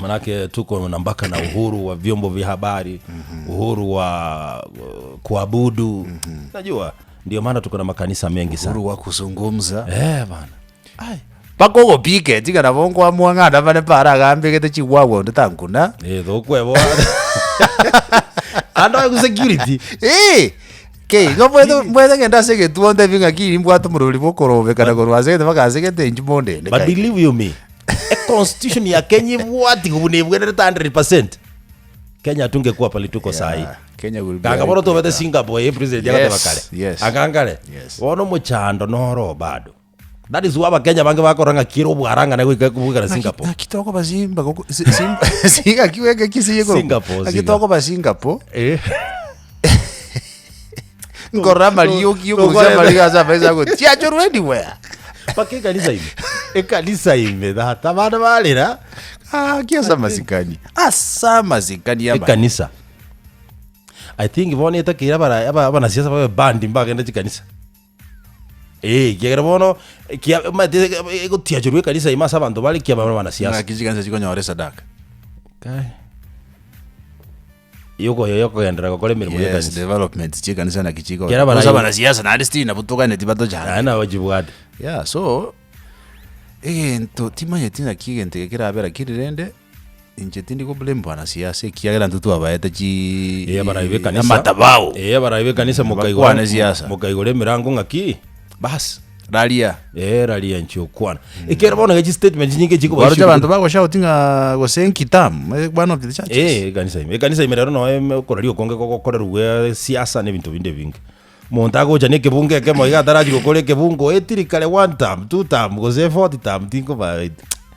Manake tuko na mpaka na uhuru wa vyombo vya habari, uhuru wa kuabudu. Najua ndio maana tuko na makanisa mengi sana. Uhuru wa kuzungumza. Bana. Ai. Bako pike tika na bongo amwanga bane para gambe kete chiwawo nditanguna. Thokwe ando ku security. Mwede ngenda sege tuonde vinga kiri mbwatu muruli bokorobe kana korwase te bakasegete njibonde. But believe you me, a constitution ya Kenya wati kubunebwe 100%. Kenya tungekuwa pale tuko sahi. Kenya will be. Akaboro to bete Singapore president yakate bakale. Yes. Akangale. Wono muchando noro bado. That is why Kenya bange bakoranga kiro bwaranga na kubuka na Singapore. Kitoko bazimba singa kiweke KISII ko. Kitoko ba Singapore. Ngora Mario kuza Mario za pesa ko. Tia choro anywhere. Pakika kanisa hivi. Kanisa hivi hata bana balira. Kiasa masikani. Asa masikani ya kanisa. I think vone itakira bara siasa ba bandi mbaga ndati kanisa. Kigera bono kia ego tia choro kanisa imasa abantu bali kia bana siasa. Na kiziganza chiko nyore sadaka. Kai. Yoko yandra ko mirimo ya kanisa. Development chikanisa na kichiko. Kera bana siasa na alisti na butoka ne tibato jana. Ana wajibu so ento timanye tina kigente kirabera kirirende injetindi ko blame bana siasa kiagera ntutu abaeta chi baraibe kanisa matabao baraibe kanisa mukaigore mirango ngaki bas ralia nchio kwana ikera bona gaji statement nyinge chiko ba shuru abantu bako shoutinga go senki tam one of the churches kanisa imerero no korario konge kokorerwe siasa ne bintu binde bingi montago jane ke bunge ke moiga taraji ko kore ke bungo etiri kale one time two time go ze 40 time tinko ba